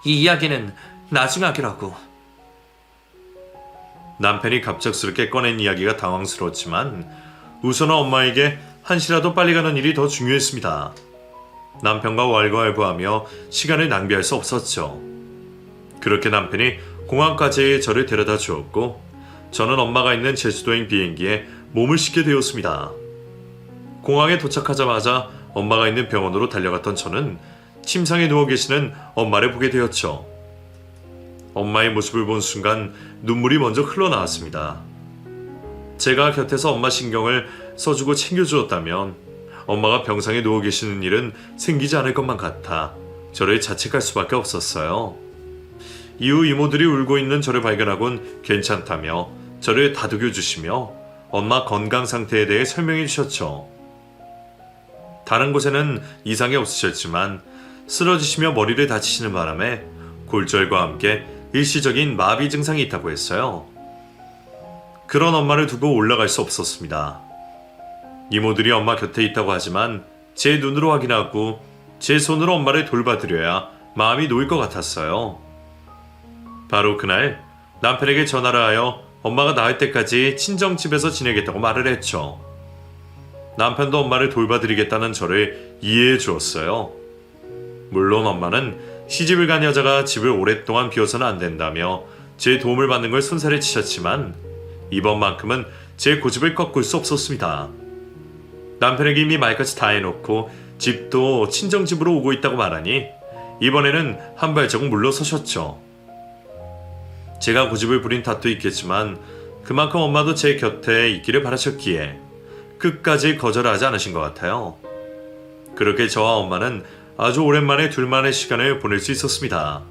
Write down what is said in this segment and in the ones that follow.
이 이야기는 나중에 하기라고. 남편이 갑작스럽게 꺼낸 이야기가 당황스러웠지만 우선은 엄마에게 한시라도 빨리 가는 일이 더 중요했습니다. 남편과 왈가왈부하며 시간을 낭비할 수 없었죠. 그렇게 남편이 공항까지 저를 데려다 주었고 저는 엄마가 있는 제주도행 비행기에 몸을 싣게 되었습니다. 공항에 도착하자마자 엄마가 있는 병원으로 달려갔던 저는 침상에 누워 계시는 엄마를 보게 되었죠. 엄마의 모습을 본 순간 눈물이 먼저 흘러나왔습니다. 제가 곁에서 엄마 신경을 써주고 챙겨주었다면 엄마가 병상에 누워 계시는 일은 생기지 않을 것만 같아 저를 자책할 수밖에 없었어요. 이후 이모들이 울고 있는 저를 발견하곤 괜찮다며 저를 다독여 주시며 엄마 건강 상태에 대해 설명해 주셨죠. 다른 곳에는 이상이 없으셨지만 쓰러지시며 머리를 다치시는 바람에 골절과 함께 일시적인 마비 증상이 있다고 했어요. 그런 엄마를 두고 올라갈 수 없었습니다. 이모들이 엄마 곁에 있다고 하지만 제 눈으로 확인하고 제 손으로 엄마를 돌봐드려야 마음이 놓일 것 같았어요. 바로 그날 남편에게 전화를 하여 엄마가 나을 때까지 친정집에서 지내겠다고 말을 했죠. 남편도 엄마를 돌봐드리겠다는 저를 이해해 주었어요. 물론 엄마는 시집을 간 여자가 집을 오랫동안 비워서는 안 된다며 제 도움을 받는 걸 손살에 치셨지만 이번만큼은 제 고집을 꺾을 수 없었습니다. 남편에게 이미 말까지 다 해놓고 집도 친정집으로 오고 있다고 말하니 이번에는 한 발자국 물러서셨죠. 제가 고집을 부린 탓도 있겠지만 그만큼 엄마도 제 곁에 있기를 바라셨기에 끝까지 거절하지 않으신 것 같아요. 그렇게 저와 엄마는 아주 오랜만에 둘만의 시간을 보낼 수 있었습니다.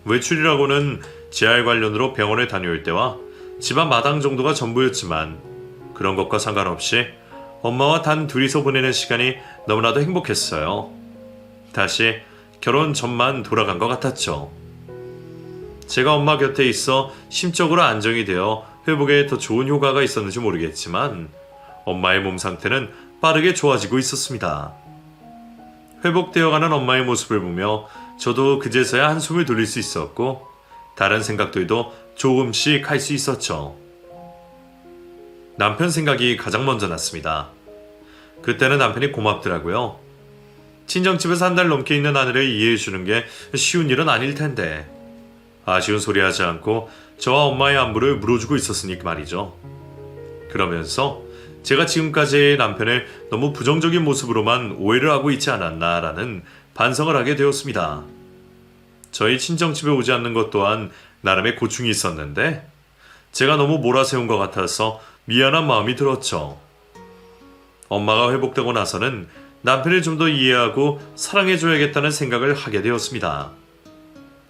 외출이라고는 재활 관련으로 병원에 다녀올 때와 집안 마당 정도가 전부였지만 그런 것과 상관없이 엄마와 단 둘이서 보내는 시간이 너무나도 행복했어요. 다시 결혼 전만 돌아간 것 같았죠. 제가 엄마 곁에 있어 심적으로 안정이 되어 회복에 더 좋은 효과가 있었는지 모르겠지만 엄마의 몸 상태는 빠르게 좋아지고 있었습니다. 회복되어가는 엄마의 모습을 보며 저도 그제서야 한숨을 돌릴 수 있었고 다른 생각들도 조금씩 할 수 있었죠. 남편 생각이 가장 먼저 났습니다. 그때는 남편이 고맙더라고요. 친정집에서 한 달 넘게 있는 아내를 이해해주는 게 쉬운 일은 아닐 텐데 아쉬운 소리 하지 않고 저와 엄마의 안부를 물어주고 있었으니 말이죠. 그러면서 제가 지금까지 남편을 너무 부정적인 모습으로만 오해를 하고 있지 않았나라는 반성을 하게 되었습니다. 저희 친정집에 오지 않는 것 또한 나름의 고충이 있었는데 제가 너무 몰아세운 것 같아서 미안한 마음이 들었죠. 엄마가 회복되고 나서는 남편을 좀 더 이해하고 사랑해줘야겠다는 생각을 하게 되었습니다.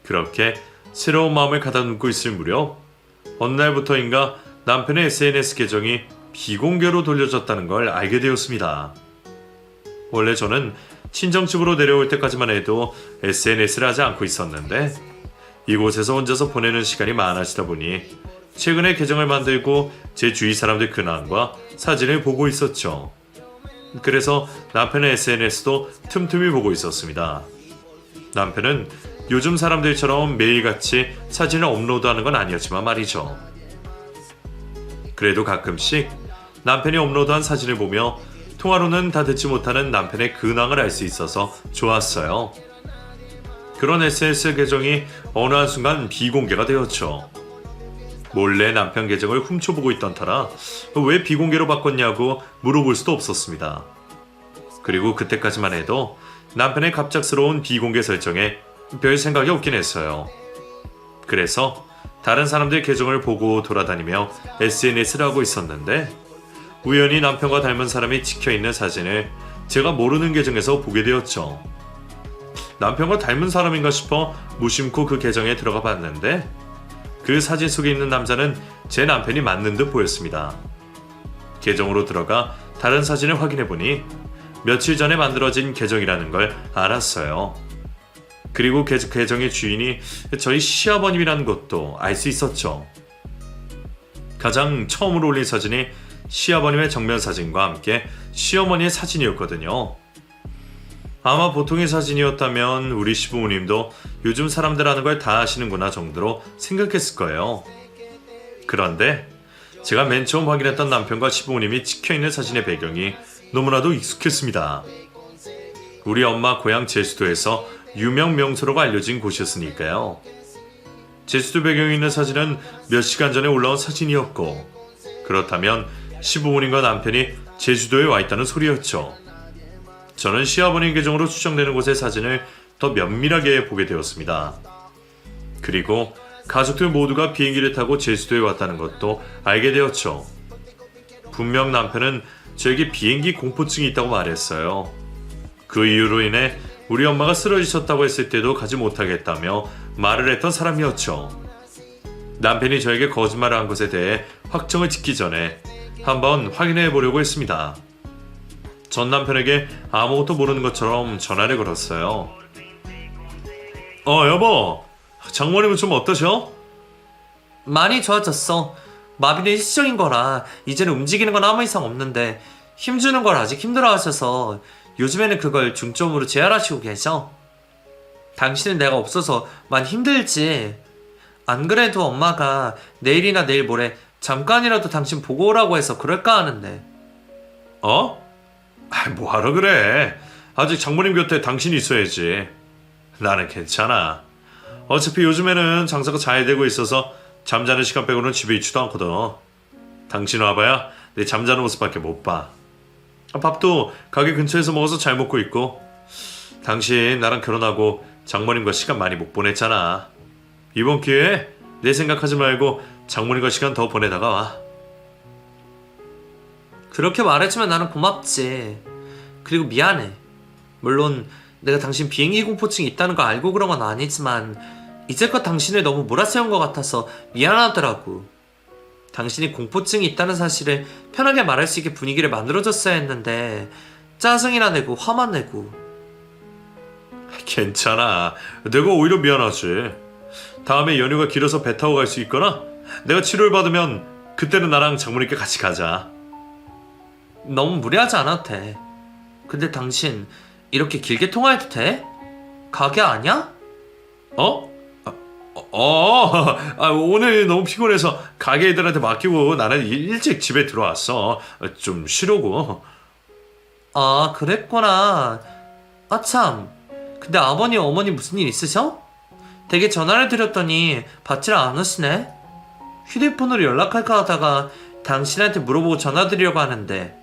그렇게 새로운 마음을 가다듬고 있을 무렵 어느 날부터인가 남편의 SNS 계정이 비공개로 돌려졌다는 걸 알게 되었습니다. 원래 저는 친정집으로 내려올 때까지만 해도 SNS를 하지 않고 있었는데 이곳에서 혼자서 보내는 시간이 많아지다 보니 최근에 계정을 만들고 제 주위 사람들 근황과 사진을 보고 있었죠. 그래서 남편의 SNS도 틈틈이 보고 있었습니다. 남편은 요즘 사람들처럼 매일같이 사진을 업로드하는 건 아니었지만 말이죠. 그래도 가끔씩 남편이 업로드한 사진을 보며 통화로는 다 듣지 못하는 남편의 근황을 알 수 있어서 좋았어요. 그런 SNS 계정이 어느 한순간 비공개가 되었죠. 몰래 남편 계정을 훔쳐보고 있던 터라 왜 비공개로 바꿨냐고 물어볼 수도 없었습니다. 그리고 그때까지만 해도 남편의 갑작스러운 비공개 설정에 별 생각이 없긴 했어요. 그래서 다른 사람들 계정을 보고 돌아다니며 SNS를 하고 있었는데 우연히 남편과 닮은 사람이 찍혀있는 사진을 제가 모르는 계정에서 보게 되었죠. 남편과 닮은 사람인가 싶어 무심코 그 계정에 들어가 봤는데 그 사진 속에 있는 남자는 제 남편이 맞는 듯 보였습니다. 계정으로 들어가 다른 사진을 확인해보니 며칠 전에 만들어진 계정이라는 걸 알았어요. 그리고 계정의 주인이 저희 시아버님이라는 것도 알 수 있었죠. 가장 처음으로 올린 사진이 시아버님의 정면 사진과 함께 시어머니의 사진이었거든요. 아마 보통의 사진이었다면 우리 시부모님도 요즘 사람들 하는 걸 다 아시는구나 정도로 생각했을 거예요. 그런데 제가 맨 처음 확인했던 남편과 시부모님이 찍혀있는 사진의 배경이 너무나도 익숙했습니다. 우리 엄마 고향 제주도에서 유명 명소로가 알려진 곳이었으니까요. 제주도 배경에 있는 사진은 몇 시간 전에 올라온 사진이었고, 그렇다면 시부모님과 남편이 제주도에 와 있다는 소리였죠. 저는 시아버님 계정으로 추정되는 곳의 사진을 더 면밀하게 보게 되었습니다. 그리고 가족들 모두가 비행기를 타고 제주도에 왔다는 것도 알게 되었죠. 분명 남편은 저에게 비행기 공포증이 있다고 말했어요. 그 이유로 인해 우리 엄마가 쓰러지셨다고 했을 때도 가지 못하겠다며 말을 했던 사람이었죠. 남편이 저에게 거짓말을 한 것에 대해 확정을 짓기 전에 한번 확인해 보려고 했습니다. 전 남편에게 아무것도 모르는 것처럼 전화를 걸었어요. 여보, 장모님은 좀 어떠셔? 많이 좋아졌어. 마비는 일시적인 거라 이제는 움직이는 건 아무 이상 없는데 힘주는 걸 아직 힘들어하셔서 요즘에는 그걸 중점으로 재활하시고 계셔. 당신은 내가 없어서 많이 힘들지. 안 그래도 엄마가 내일이나 내일 모레 잠깐이라도 당신 보고 오라고 해서 그럴까 하는데. 뭐하러 그래. 아직 장모님 곁에 당신이 있어야지. 나는 괜찮아. 어차피 요즘에는 장사가 잘 되고 있어서 잠자는 시간 빼고는 집에 있지도 않거든. 당신 와봐야 내 잠자는 모습밖에 못 봐. 밥도 가게 근처에서 먹어서 잘 먹고 있고. 당신 나랑 결혼하고 장모님과 시간 많이 못 보냈잖아. 이번 기회에 내 생각하지 말고 장모님과 시간 더 보내다가 와. 그렇게 말해주면 나는 고맙지. 그리고 미안해. 물론 내가 당신 비행기 공포증이 있다는 거 알고 그런 건 아니지만 이제껏 당신을 너무 몰아세운 것 같아서 미안하더라고. 당신이 공포증이 있다는 사실을 편하게 말할 수 있게 분위기를 만들어줬어야 했는데 짜증이나 내고 화만 내고. 괜찮아. 내가 오히려 미안하지. 다음에 연휴가 길어서 배 타고 갈 수 있거나 내가 치료를 받으면 그때는 나랑 장모님께 같이 가자. 너무 무리하지 않아도 돼. 근데 당신 이렇게 길게 통화해도 돼? 가게 아니야? 오늘 너무 피곤해서 가게 애들한테 맡기고 나는 일찍 집에 들어왔어. 좀 쉬려고. 아, 그랬구나. 아, 참. 근데 아버님, 어머니 무슨 일 있으셔? 되게 전화를 드렸더니 받지를 않으시네. 휴대폰으로 연락할까 하다가 당신한테 물어보고 전화 드리려고 하는데.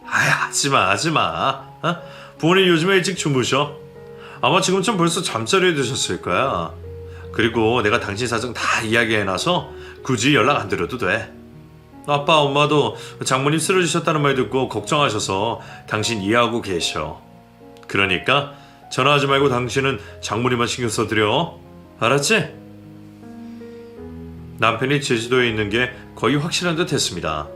하지마. 부모님 요즘에 일찍 주무셔. 아마 지금쯤 벌써 잠자리에 드셨을 거야. 그리고 내가 당신 사정 다 이야기해놔서 굳이 연락 안 드려도 돼. 아빠 엄마도 장모님 쓰러지셨다는 말 듣고 걱정하셔서 당신 이해하고 계셔. 그러니까 전화하지 말고 당신은 장모님만 신경 써드려. 알았지? 남편이 제주도에 있는 게 거의 확실한 듯 했습니다.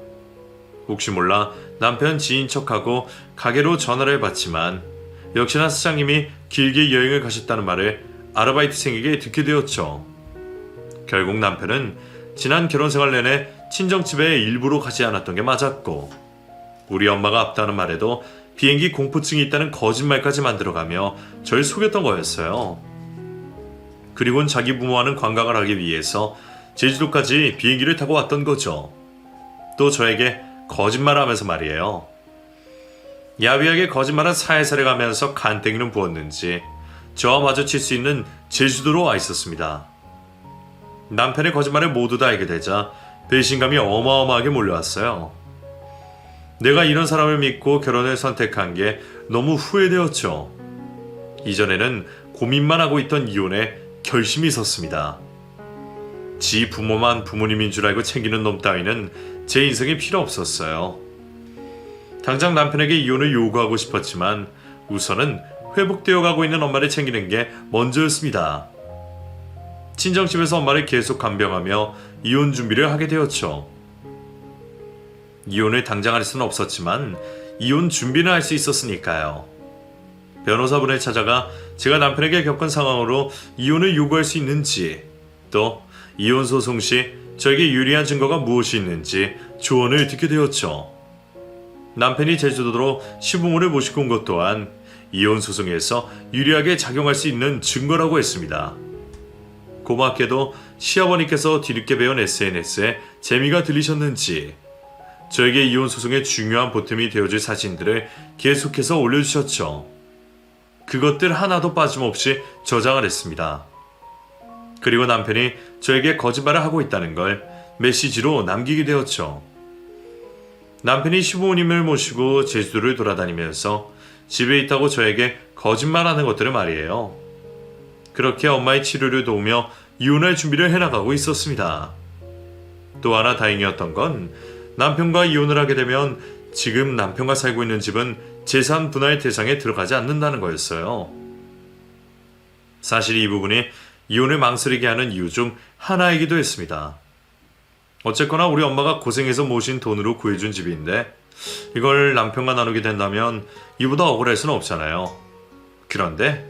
혹시 몰라 남편 지인 척하고 가게로 전화를 받지만 역시나 사장님이 길게 여행을 가셨다는 말을 아르바이트생에게 듣게 되었죠. 결국 남편은 지난 결혼생활 내내 친정집에 일부러 가지 않았던 게 맞았고, 우리 엄마가 앞다는 말에도 비행기 공포증이 있다는 거짓말까지 만들어가며 절 속였던 거였어요. 그리고는 자기 부모와는 관광을 하기 위해서 제주도까지 비행기를 타고 왔던 거죠. 또 저에게 거짓말을 하면서 말이에요. 야비하게 거짓말은 살살해 가면서 간땡이는 부었는지 저와 마주칠 수 있는 제주도로 와 있었습니다. 남편의 거짓말을 모두 다 알게 되자 배신감이 어마어마하게 몰려왔어요. 내가 이런 사람을 믿고 결혼을 선택한 게 너무 후회되었죠. 이전에는 고민만 하고 있던 이혼에 결심이 있었습니다. 지 부모만 부모님인 줄 알고 챙기는 놈 따위는 제 인생에 필요 없었어요. 당장 남편에게 이혼을 요구하고 싶었지만 우선은 회복되어 가고 있는 엄마를 챙기는 게 먼저였습니다. 친정집에서 엄마를 계속 간병하며 이혼 준비를 하게 되었죠. 이혼을 당장 할 수는 없었지만 이혼 준비는 할 수 있었으니까요. 변호사분을 찾아가 제가 남편에게 겪은 상황으로 이혼을 요구할 수 있는지, 또 이혼 소송 시 저에게 유리한 증거가 무엇이 있는지 조언을 듣게 되었죠. 남편이 제주도로 시부모를 모시고 온 것 또한 이혼 소송에서 유리하게 작용할 수 있는 증거라고 했습니다. 고맙게도 시어머니께서 뒤늦게 배운 SNS에 재미가 들리셨는지 저에게 이혼 소송의 중요한 보탬이 되어줄 사진들을 계속해서 올려주셨죠. 그것들 하나도 빠짐없이 저장을 했습니다. 그리고 남편이 저에게 거짓말을 하고 있다는 걸 메시지로 남기게 되었죠. 남편이 시부모님을 모시고 제주도를 돌아다니면서 집에 있다고 저에게 거짓말하는 것들을 말이에요. 그렇게 엄마의 치료를 도우며 이혼할 준비를 해나가고 있었습니다. 또 하나 다행이었던 건 남편과 이혼을 하게 되면 지금 남편과 살고 있는 집은 재산 분할 대상에 들어가지 않는다는 거였어요. 사실 이 부분이 이혼을 망설이게 하는 이유 중 하나이기도 했습니다. 어쨌거나 우리 엄마가 고생해서 모신 돈으로 구해준 집인데 이걸 남편과 나누게 된다면 이보다 억울할 수는 없잖아요. 그런데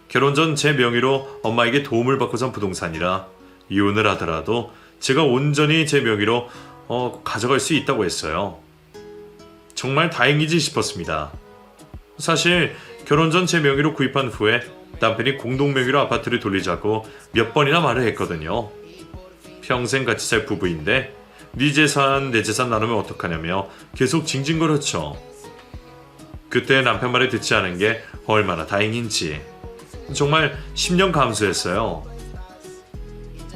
결혼 전 제 명의로 엄마에게 도움을 받고 산 부동산이라 이혼을 하더라도 제가 온전히 제 명의로 가져갈 수 있다고 했어요. 정말 다행이지 싶었습니다. 사실 결혼 전 제 명의로 구입한 후에 남편이 공동 명의로 아파트를 돌리자고 몇 번이나 말을 했거든요. 평생 같이 살 부부인데 네 재산 내 재산 나누면 어떡하냐며 계속 징징거렸죠. 그때 남편 말을 듣지 않은 게 얼마나 다행인지 정말 10년 감수했어요.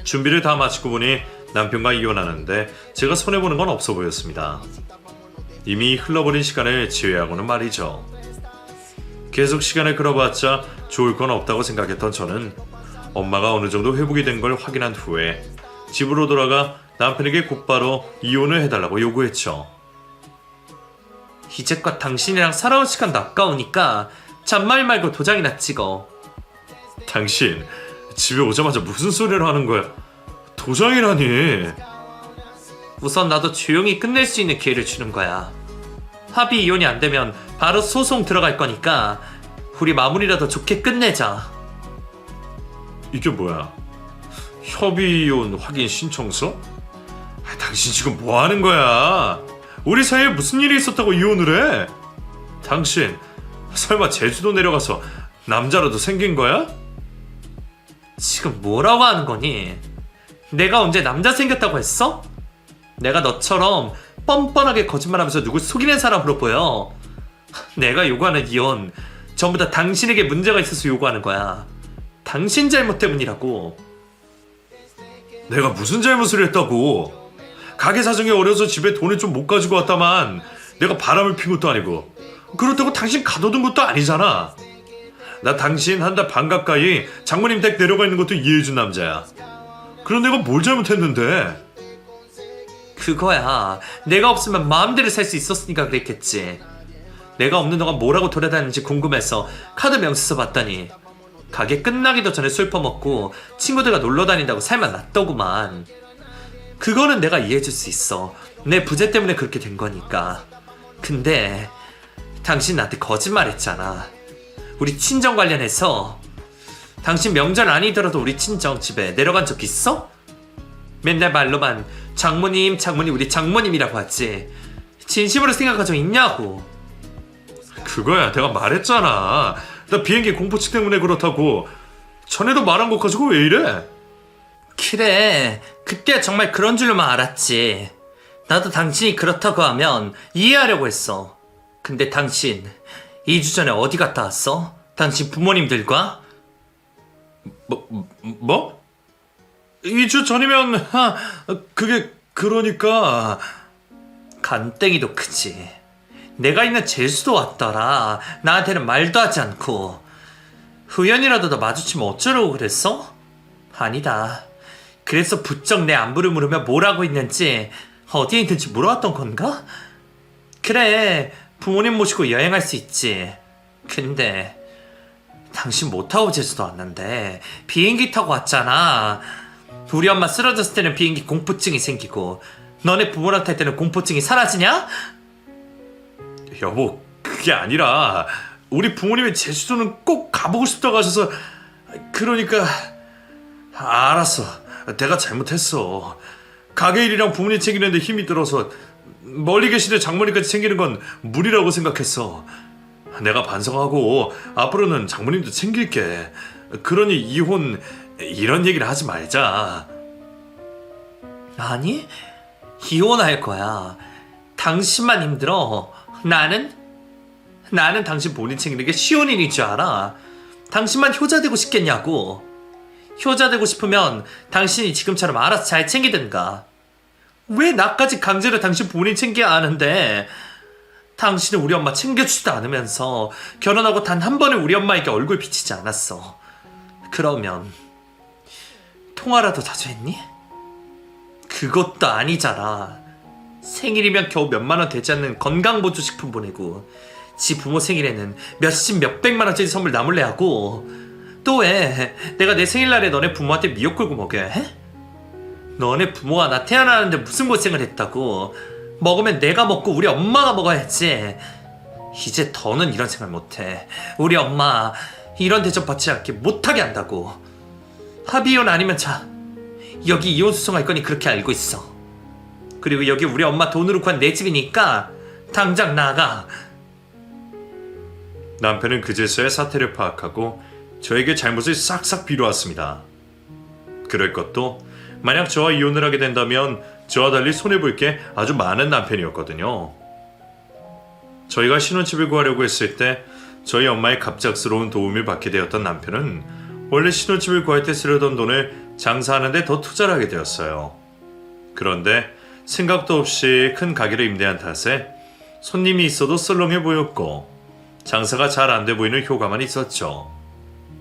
준비를 다 마치고 보니 남편과 이혼하는데 제가 손해보는 건 없어 보였습니다. 이미 흘러버린 시간을 지회하고는 말이죠. 계속 시간을 끌어봤자 좋을 건 없다고 생각했던 저는 엄마가 어느 정도 회복이 된 걸 확인한 후에 집으로 돌아가 남편에게 곧바로 이혼을 해달라고 요구했죠. 이제껏 당신이랑 살아온 시간도 아까우니까 잔말 말고 도장이나 찍어. 당신 집에 오자마자 무슨 소리를 하는 거야? 도장이라니. 우선 나도 조용히 끝낼 수 있는 기회를 주는 거야. 합의 이혼이 안 되면 바로 소송 들어갈 거니까 우리 마무리라도 좋게 끝내자. 이게 뭐야? 협의 이혼 확인 신청서? 당신 지금 뭐 하는 거야? 우리 사이에 무슨 일이 있었다고 이혼을 해? 당신 설마 제주도 내려가서 남자라도 생긴 거야? 지금 뭐라고 하는 거니? 내가 언제 남자 생겼다고 했어? 내가 너처럼 뻔뻔하게 거짓말하면서 누굴 속이는 사람으로 보여. 내가 요구하는 이혼 전부 다 당신에게 문제가 있어서 요구하는 거야. 당신 잘못 때문이라고. 내가 무슨 잘못을 했다고? 가게 사정이 어려서 집에 돈을 좀 못 가지고 왔다만 내가 바람을 핀 것도 아니고 그렇다고 당신 가둬둔 것도 아니잖아. 나 당신 한 달 반 가까이 장모님 댁 내려가 있는 것도 이해해준 남자야. 그럼 내가 뭘 잘못했는데? 그거야. 내가 없으면 마음대로 살 수 있었으니까 그랬겠지. 내가 없는 동안 뭐라고 돌아다니는지 궁금해서 카드 명세서 봤더니 가게 끝나기도 전에 술 퍼먹고 친구들과 놀러 다닌다고 살만 났더구만. 그거는 내가 이해해줄 수 있어. 내 부재 때문에 그렇게 된 거니까. 근데 당신 나한테 거짓말했잖아. 우리 친정 관련해서. 당신 명절 아니더라도 우리 친정 집에 내려간 적 있어? 맨날 말로만 장모님 우리 장모님이라고 하지. 진심으로 생각한 적 있냐고. 그거야 내가 말했잖아. 나 비행기 공포증 때문에 그렇다고. 전에도 말한 거 가지고 왜 이래? 그래, 그때 정말 그런 줄로만 알았지. 나도 당신이 그렇다고 하면 이해하려고 했어. 근데 당신 2주 전에 어디 갔다 왔어? 당신 부모님들과? 뭐? 2주 전이면 그게 그러니까 간땡이도 크지. 내가 있는 제주도 왔더라. 나한테는 말도 하지 않고. 우연이라도 너 마주치면 어쩌려고 그랬어? 아니다. 그래서 부쩍 내 안부를 물으며 뭘 하고 있는지 어디에 있는지 물어왔던 건가? 그래, 부모님 모시고 여행할 수 있지. 근데 당신 못 타고 제주도 왔는데 비행기 타고 왔잖아. 우리 엄마 쓰러졌을 때는 비행기 공포증이 생기고 너네 부모랑 탈 때는 공포증이 사라지냐? 여보 그게 아니라 우리 부모님이 제주도는 꼭 가보고 싶다고 하셔서 그러니까 알았어. 내가 잘못했어. 가게 일이랑 부모님 챙기는데 힘이 들어서 멀리 계시는 장모님까지 챙기는 건 무리라고 생각했어. 내가 반성하고 앞으로는 장모님도 챙길게. 그러니 이혼 이런 얘기를 하지 말자. 아니, 이혼할 거야. 당신만 힘들어. 나는 당신 본인 챙기는 게 쉬운 일인 줄 알아. 당신만 효자 되고 싶겠냐고. 효자 되고 싶으면 당신이 지금처럼 알아서 잘 챙기든가. 왜 나까지 강제로 당신 본인 챙겨야 하는데? 당신은 우리 엄마 챙겨주지도 않으면서 결혼하고 단 한 번에 우리 엄마에게 얼굴 비치지 않았어. 그러면 통화라도 자주 했니? 그것도 아니잖아. 생일이면 겨우 몇만 원 되지 않는 건강보조식품 보내고 지 부모 생일에는 몇십 몇백만 원짜리 선물 나 몰래 하고 또 왜 내가 내 생일날에 너네 부모한테 미역 굴고 먹여야 해? 너네 부모가 나 태어나는데 무슨 고생을 했다고. 먹으면 내가 먹고 우리 엄마가 먹어야지. 이제 더는 이런 생각 못해. 우리 엄마 이런 대접 받지 않게 못하게 한다고. 합의이혼 아니면 자, 여기 이혼 소송할 거니 그렇게 알고 있어. 그리고 여기 우리 엄마 돈으로 구한 내 집이니까 당장 나가. 남편은 그제서야 사태를 파악하고 저에게 잘못을 싹싹 비로왔습니다. 그럴 것도 만약 저와 이혼을 하게 된다면 저와 달리 손해볼 게 아주 많은 남편이었거든요. 저희가 신혼집을 구하려고 했을 때 저희 엄마의 갑작스러운 도움을 받게 되었던 남편은 원래 신혼집을 구할 때 쓰려던 돈을 장사하는 데 더 투자를 하게 되었어요. 그런데 생각도 없이 큰 가게를 임대한 탓에 손님이 있어도 썰렁해 보였고 장사가 잘 안 돼 보이는 효과만 있었죠.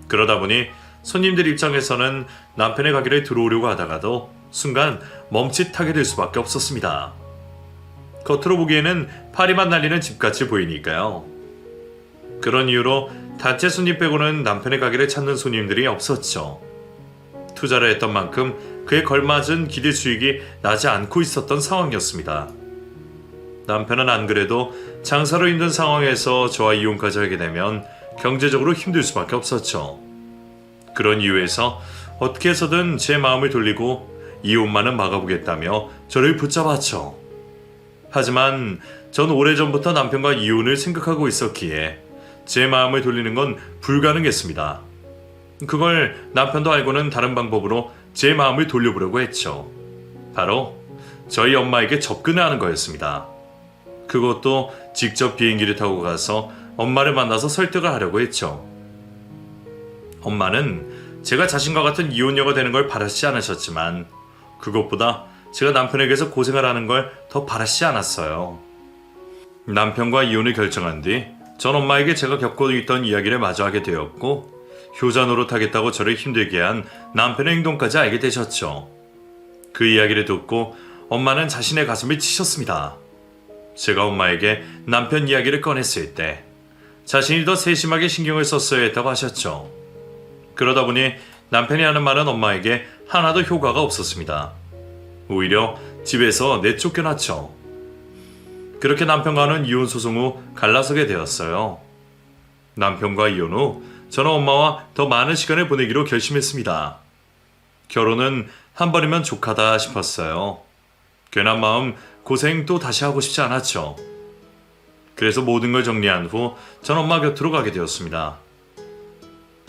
그러다 보니 손님들 입장에서는 남편의 가게를 들어오려고 하다가도 순간 멈칫하게 될 수밖에 없었습니다. 겉으로 보기에는 파리만 날리는 집같이 보이니까요. 그런 이유로 단체 손님 빼고는 남편의 가게를 찾는 손님들이 없었죠. 투자를 했던 만큼 그에 걸맞은 기대 수익이 나지 않고 있었던 상황이었습니다. 남편은 안 그래도 장사로 힘든 상황에서 저와 이혼까지 하게 되면 경제적으로 힘들 수밖에 없었죠. 그런 이유에서 어떻게 해서든 제 마음을 돌리고 이혼만은 막아보겠다며 저를 붙잡았죠. 하지만 전 오래전부터 남편과 이혼을 생각하고 있었기에 제 마음을 돌리는 건 불가능했습니다. 그걸 남편도 알고는 다른 방법으로 제 마음을 돌려보려고 했죠. 바로 저희 엄마에게 접근을 하는 거였습니다. 그것도 직접 비행기를 타고 가서 엄마를 만나서 설득을 하려고 했죠. 엄마는 제가 자신과 같은 이혼녀가 되는 걸 바라시지 않으셨지만 그것보다 제가 남편에게서 고생을 하는 걸 더 바라시지 않았어요. 남편과 이혼을 결정한 뒤 전 엄마에게 제가 겪고 있던 이야기를 마저 하게 되었고 효자 노릇하겠다고 저를 힘들게 한 남편의 행동까지 알게 되셨죠. 그 이야기를 듣고 엄마는 자신의 가슴을 치셨습니다. 제가 엄마에게 남편 이야기를 꺼냈을 때 자신이 더 세심하게 신경을 썼어야 했다고 하셨죠. 그러다 보니 남편이 하는 말은 엄마에게 하나도 효과가 없었습니다. 오히려 집에서 내쫓겨났죠. 그렇게 남편과는 이혼 소송 후 갈라서게 되었어요. 남편과 이혼 후 저는 엄마와 더 많은 시간을 보내기로 결심했습니다. 결혼은 한 번이면 족하다 싶었어요. 괜한 마음 고생 또 다시 하고 싶지 않았죠. 그래서 모든 걸 정리한 후 전 엄마 곁으로 가게 되었습니다.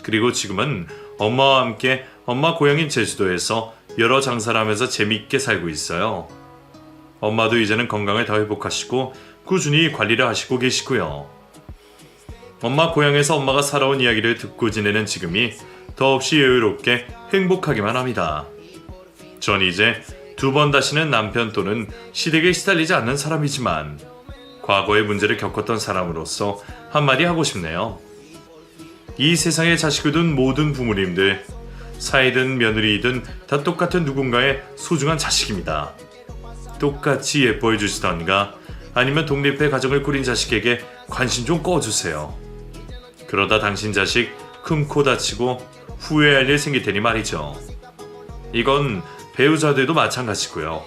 그리고 지금은 엄마와 함께 엄마 고향인 제주도에서 여러 장사를 하면서 재미있게 살고 있어요. 엄마도 이제는 건강을 더 회복하시고 꾸준히 관리를 하시고 계시고요. 엄마 고향에서 엄마가 살아온 이야기를 듣고 지내는 지금이 더없이 여유롭게 행복하기만 합니다. 전 이제 두 번 다시는 남편 또는 시댁에 시달리지 않는 사람이지만 과거의 문제를 겪었던 사람으로서 한마디 하고 싶네요. 이 세상에 자식을 둔 모든 부모님들, 사이든 며느리이든 다 똑같은 누군가의 소중한 자식입니다. 똑같이 예뻐해 주시던가 아니면 독립해 가정을 꾸린 자식에게 관심 좀 꺼주세요. 그러다 당신 자식 큰 코 다치고 후회할 일 생길 테니 말이죠. 이건 배우자들도 마찬가지고요.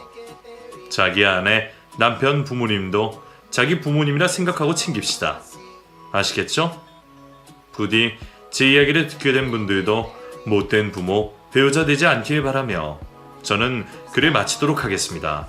자기 아내, 남편, 부모님도 자기 부모님이라 생각하고 챙깁시다. 아시겠죠? 부디 제 이야기를 듣게 된 분들도 못된 부모, 배우자 되지 않길 바라며 저는 글을 마치도록 하겠습니다.